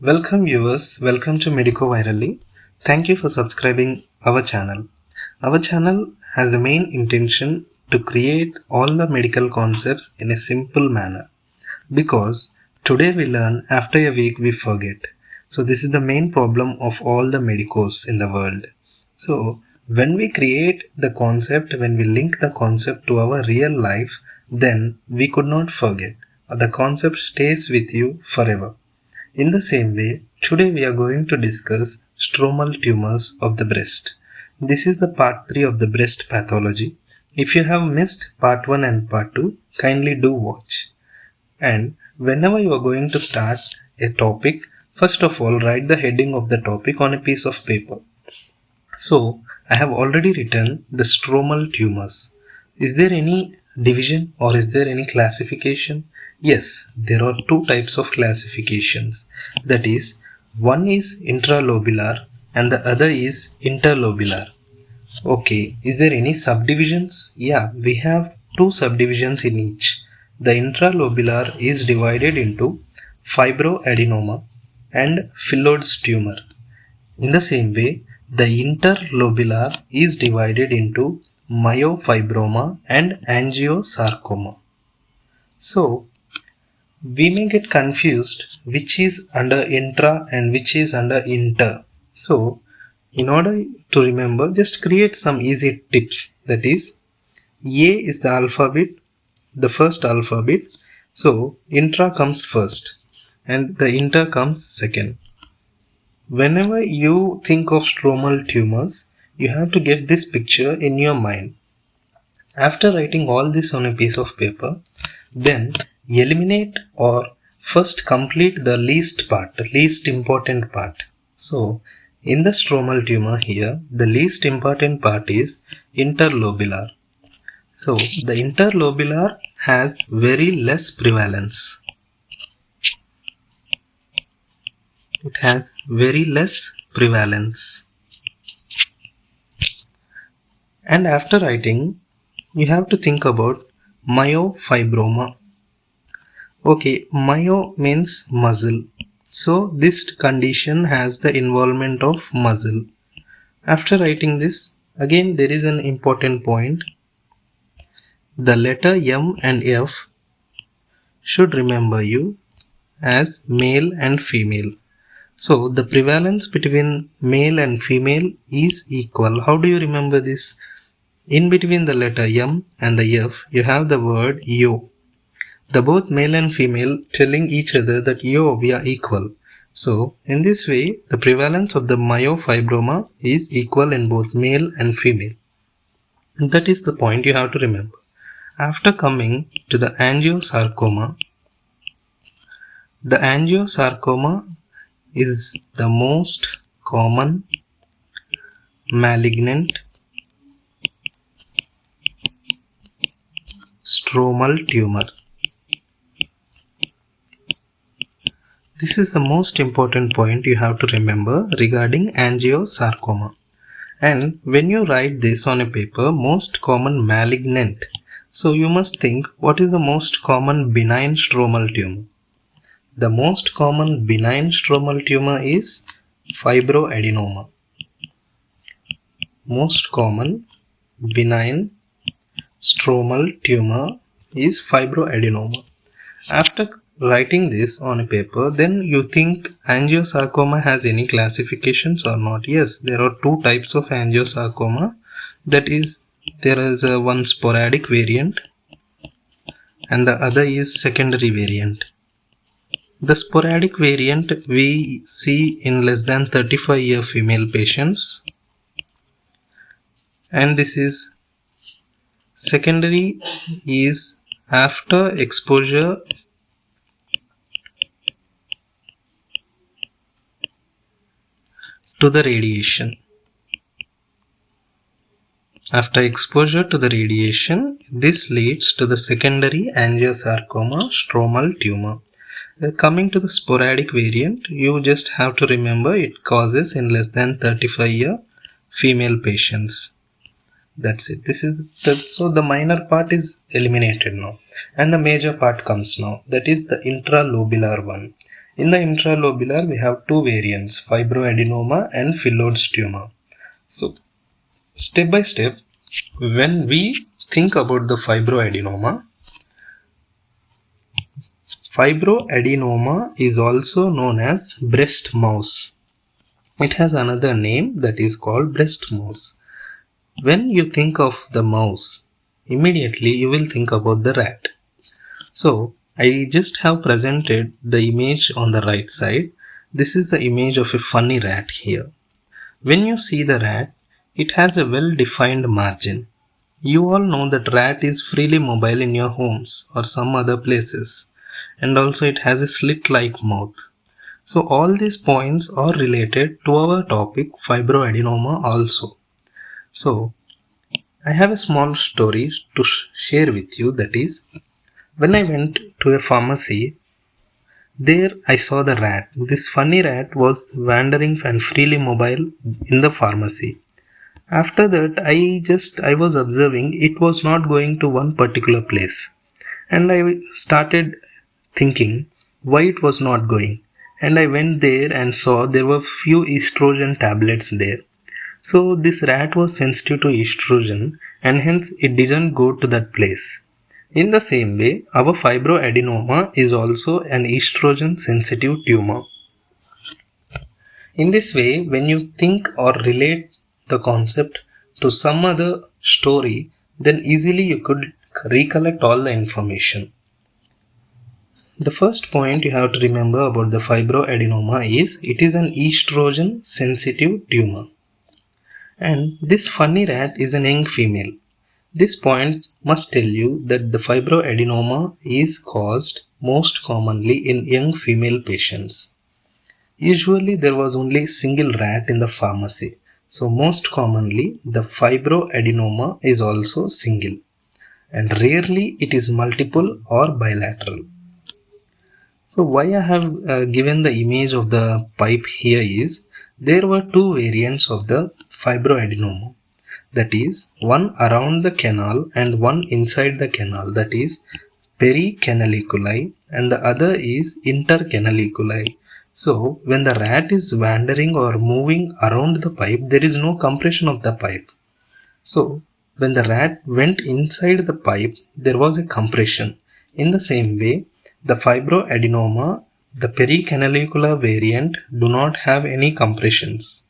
Welcome viewers, welcome to Medico Virally. Thank you for subscribing our channel. Our channel has the main intention to create all the medical concepts in a simple manner. Because today we learn, after a week we forget. So this is the main problem of all the medicos in the world. So when we create the concept, when we link the concept to our real life, then we could not forget. The concept stays with you forever. In the same way, today we are going to discuss stromal tumors of the breast. This is the part 3 of the breast pathology. If you have missed part 1 and part 2, kindly do watch. And whenever you are going to start a topic, first of all write the heading of the topic on a piece of paper. So, I have already written the stromal tumors. Is there any division or is there any classification? Yes, there are two types of classifications. That is, one is intralobular and the other is interlobular. Okay, is there any subdivisions? Yeah, we have two subdivisions in each. The intralobular is divided into fibroadenoma and phyllodes tumor. In the same way, the interlobular is divided into myofibroma and angiosarcoma. So, we may get confused which is under intra and which is under inter. So, in order to remember, just create some easy tips. That is, A is the alphabet, the first alphabet. So, intra comes first and the inter comes second. Whenever you think of stromal tumors, you have to get this picture in your mind. After writing all this on a piece of paper, then eliminate or first complete the least part, the least important part. So, in the stromal tumor here, the least important part is interlobular. So, the interlobular has very less prevalence. It has very less prevalence. And after writing, you have to think about myofibroma. Okay, myo means muscle. So this condition has the involvement of muscle. After writing this, again there is an important point. The letter M and F should remember you as male and female. So the prevalence between male and female is equal. How do you remember this? In between the letter M and the F, you have the word yo. The both male and female telling each other that yo, we are equal. So, in this way, the prevalence of the myofibroma is equal in both male and female. That is the point you have to remember. After coming to the angiosarcoma is the most common malignant stromal tumor. This is the most important point you have to remember regarding angiosarcoma. And when you write this on a paper, most common malignant, so you must think what is the most common benign stromal tumor. The most common benign stromal tumor is fibroadenoma. Most common benign stromal tumor is fibroadenoma. After writing this on a paper, then you think angiosarcoma has any classifications or not? Yes, there are two types of angiosarcoma. That is, there is one sporadic variant and the other is secondary variant. The sporadic variant we see in less than 35-year female patients, and this is secondary is after exposure to the radiation. After exposure to the radiation, this leads to the secondary angiosarcoma stromal tumor. Coming to the sporadic variant, you just have to remember it causes in less than 35-year female patients. That's it. So the minor part is eliminated now and the major part comes now. That is the intralobular one. In the intralobular, we have two variants, fibroadenoma and phyllodes tumor. So, step by step, when we think about the fibroadenoma is also known as breast mouse. It has another name that is called breast mouse. When you think of the mouse, immediately you will think about the rat. So, I just have presented the image on the right side. This is the image of a funny rat here. When you see the rat, it has a well-defined margin. You all know that rat is freely mobile in your homes or some other places, and also it has a slit-like mouth. So all these points are related to our topic fibroadenoma also. So I have a small story to share with you, that is, when I went to a pharmacy, there I saw the rat. This funny rat was wandering and freely mobile in the pharmacy. After that, I was observing it was not going to one particular place. And I started thinking why it was not going. And I went there and saw there were few estrogen tablets there. So this rat was sensitive to estrogen and hence it didn't go to that place. In the same way, our fibroadenoma is also an estrogen sensitive tumor. In this way, when you think or relate the concept to some other story, then easily you could recollect all the information. The first point you have to remember about the fibroadenoma is it is an estrogen sensitive tumor. And this funny rat is an young female. This point must tell you that the fibroadenoma is caused most commonly in young female patients. Usually there was only single rat in the pharmacy. So most commonly the fibroadenoma is also single, and rarely it is multiple or bilateral. So why I have given the image of the pipe here is there were two variants of the fibroadenoma, that is one around the canal and one inside the canal, that is pericanaliculi, and the other is intercanaliculi. So when the rat is wandering or moving around the pipe, there is no compression of the pipe. So when the rat went inside the pipe, there was a compression. In the same way, the fibroadenoma, the pericanalicular variant, do not have any compressions,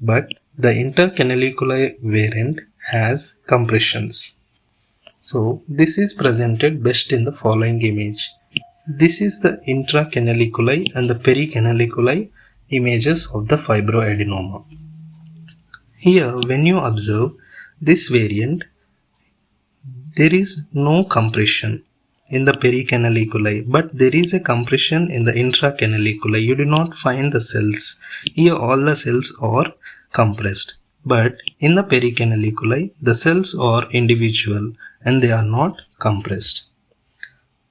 but the intercanalicular variant has compressions. So this is presented best in the following image. This is the intracanaliculi and the pericanaliculi images of the fibroadenoma. Here, when you observe this variant, there is no compression in the pericanaliculi, but there is a compression in the intracanaliculi. You do not find the cells. Here all the cells are compressed, but in the pericanaliculi the cells are individual and they are not compressed.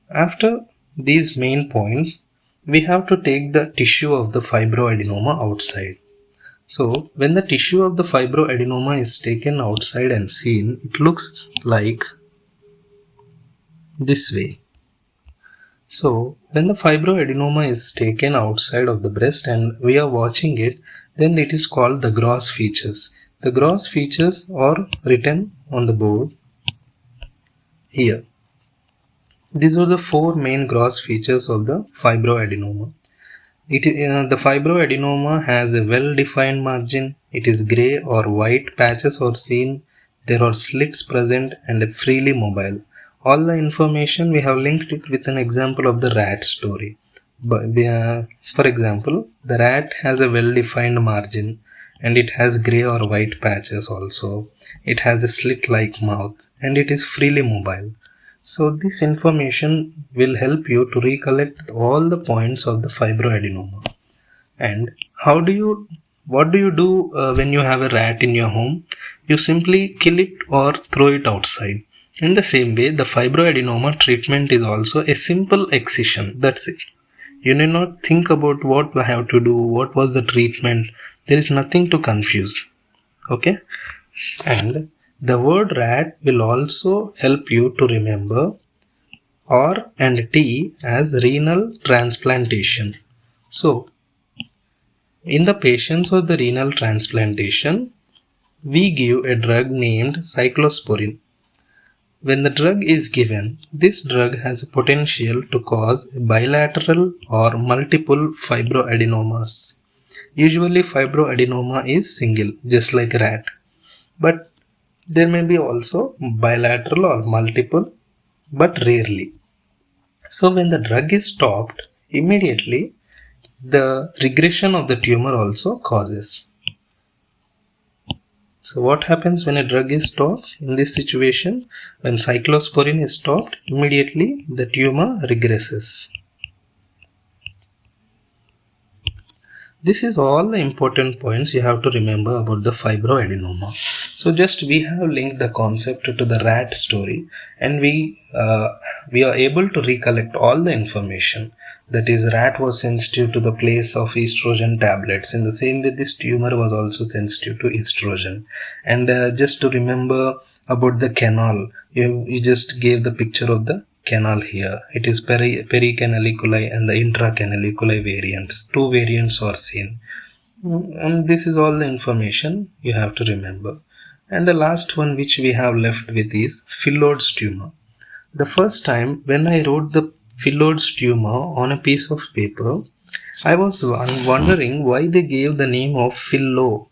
After these main points, we have to take the tissue of the fibroadenoma outside. So when the tissue of the fibroadenoma is taken outside and seen, it looks like this way. So when the fibroadenoma is taken outside of the breast and we are watching it, then it is called the gross features. The gross features are written on the board here. These are the four main gross features of the fibroadenoma. The fibroadenoma has a well-defined margin. It is grey or white patches are seen. There are slits present and freely mobile. All the information we have linked it with an example of the rat story. For example, the rat has a well-defined margin and it has grey or white patches also. It has a slit-like mouth and it is freely mobile. So this information will help you to recollect all the points of the fibroadenoma. And what do you do when you have a rat in your home? You simply kill it or throw it outside. In the same way, the fibroadenoma treatment is also a simple excision. That's it. You need not think about what I have to do, what was the treatment. There is nothing to confuse. Okay? And the word rat will also help you to remember R and T as renal transplantation. So, in the patients of the renal transplantation, we give a drug named cyclosporin. When the drug is given, this drug has a potential to cause bilateral or multiple fibroadenomas. Usually fibroadenoma is single, just like rat. But there may be also bilateral or multiple, but rarely. So when the drug is stopped, immediately the regression of the tumor also causes. So what happens when a drug is stopped? In this situation, when cyclosporin is stopped, immediately the tumor regresses. This is all the important points you have to remember about the fibroadenoma. So just we have linked the concept to the rat story, and we are able to recollect all the information. That is, rat was sensitive to the place of estrogen tablets. In the same way, this tumor was also sensitive to estrogen. And just to remember about the canal, you just gave the picture of the canal here. It is pericanaliculum and the intracanaliculum variants. Two variants are seen. And this is all the information you have to remember. And the last one which we have left with is Phyllodes tumor. The first time when I wrote the Phyllodes tumor on a piece of paper, I was wondering why they gave the name of Phyllo,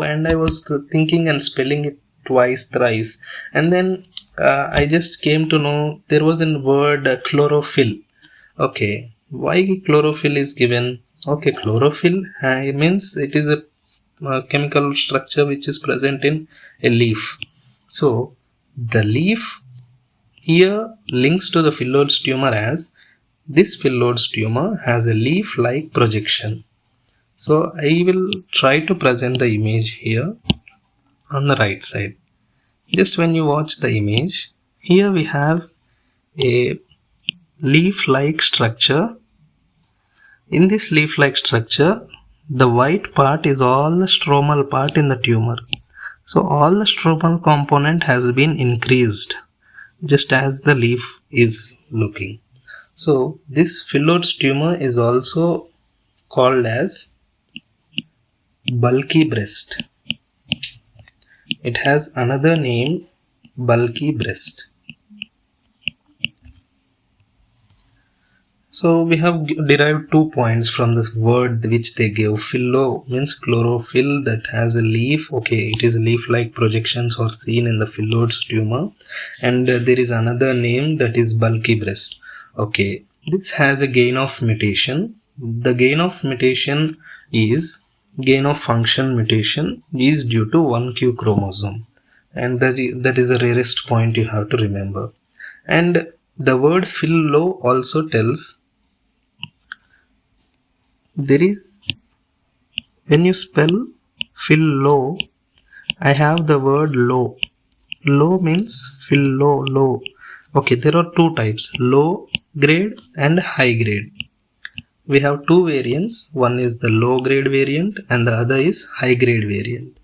and I was thinking and spelling it twice, thrice, and then I just came to know there was a word chlorophyll. Okay, why chlorophyll is given? Okay, chlorophyll means it is a chemical structure which is present in a leaf. So the leaf here links to the Phyllodes tumor as this Phyllodes tumor has a leaf-like projection. So I will try to present the image here on the right side. Just when you watch the image, here we have a leaf-like structure. In this leaf-like structure, the white part is all the stromal part in the tumor. So all the stromal component has been increased, just as the leaf is looking. So this Phyllodes tumor is also called as bulky breast. It has another name, bulky breast. So we have derived 2 points from this word which they gave. Phyllo means chlorophyll that has a leaf. Okay, it is leaf-like projections are seen in the Phyllodes tumor. And there is another name, that is bulky breast. Okay, this has a gain of mutation. The gain of mutation is gain of function mutation is due to 1q chromosome, and that is the rarest point you have to remember. And the word phyllo also tells there is, when you spell phyllo, I have the word low. Low means phyllo, low. Okay, there are two types, low grade and high grade. We have two variants. One is the low grade variant and the other is high grade variant.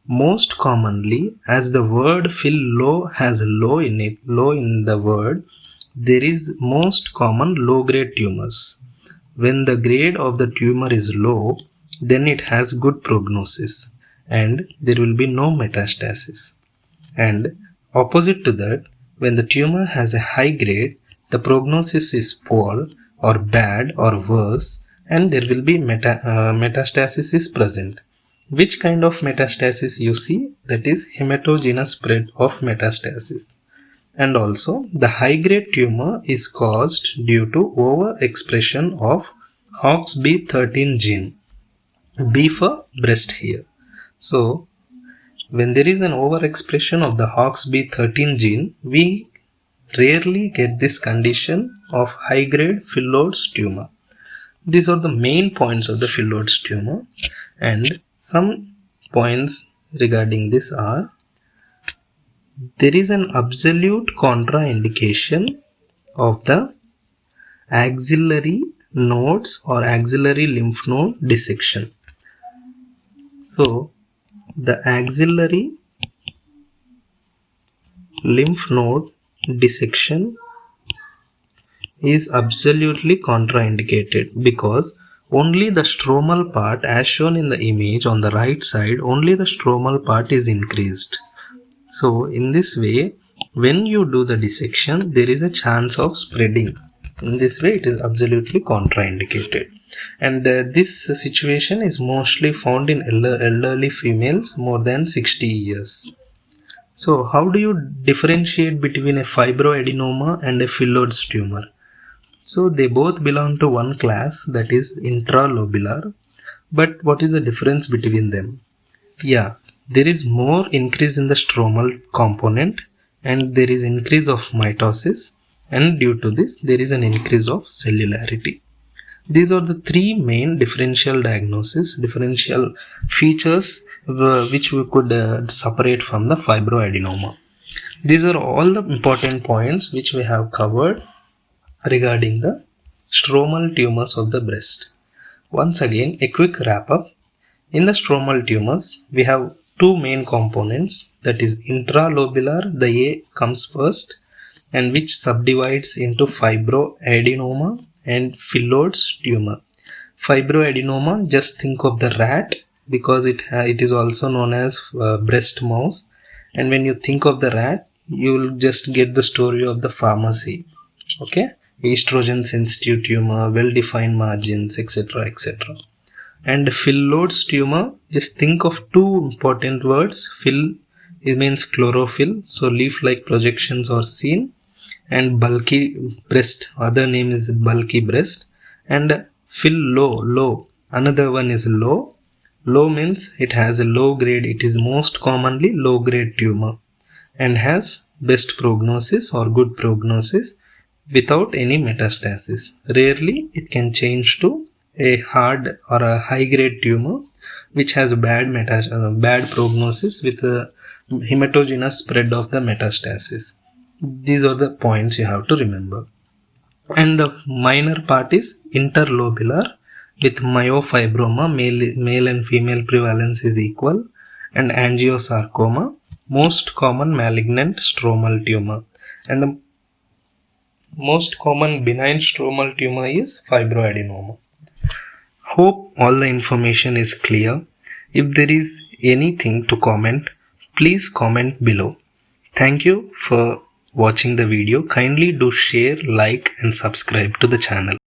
Most commonly, as the word phyllo has low in it, low in the word, there is most common low grade tumors. When the grade of the tumor is low, then it has good prognosis and there will be no metastasis. And opposite to that, when the tumor has a high grade, the prognosis is poor or bad or worse, and there will be metastasis is present. Which kind of metastasis you see? That is hematogenous spread of metastasis. And also the high grade tumor is caused due to overexpression of HOXB13 gene. B for breast here. So when there is an overexpression of the HOXB13 gene, we rarely get this condition of high grade Phyllodes tumor. These are the main points of the Phyllodes tumor, and some points regarding this are: there is an absolute contraindication of the axillary nodes or axillary lymph node dissection. So the axillary lymph node dissection is absolutely contraindicated because only the stromal part, as shown in the image on the right side, only the stromal part is increased. So in this way, when you do the dissection, there is a chance of spreading. In this way, it is absolutely contraindicated. And this situation is mostly found in elderly females more than 60 years. So how do you differentiate between a fibroadenoma and a phyllodes tumor? So they both belong to one class, that is intralobular. But what is the difference between them? Yeah, there is more increase in the stromal component and there is increase of mitosis, and due to this there is an increase of cellularity. These are the three main differential features which we could separate from the fibroadenoma. These are all the important points which we have covered regarding the stromal tumors of the breast. Once again, a quick wrap up. In the stromal tumors, we have two main components, that is intralobular, the A comes first, and which subdivides into fibroadenoma and phyllodes tumor. Fibroadenoma, just think of the rat, because it is also known as breast mouse, and when you think of the rat, you will just get the story of the pharmacy. Okay, estrogen sensitive tumor, well defined margins, etc., etc. And phyllodes tumor, just think of two important words. Phyll, it means chlorophyll, so leaf like projections are seen, and bulky breast, other name is bulky breast. And low, another one is low. Low means it has a low grade, it is most commonly low grade tumor and has best prognosis or good prognosis without any metastasis. Rarely it can change to a hard or a high grade tumor which has bad prognosis with a hematogenous spread of the metastasis. These are the points you have to remember. And the minor part is interlobular with myofibroma, male and female prevalence is equal, and angiosarcoma, most common malignant stromal tumor, and the most common benign stromal tumor is fibroadenoma. Hope all the information is clear. If there is anything to comment, please comment below. Thank you for watching the video. Kindly do share, like and subscribe to the channel.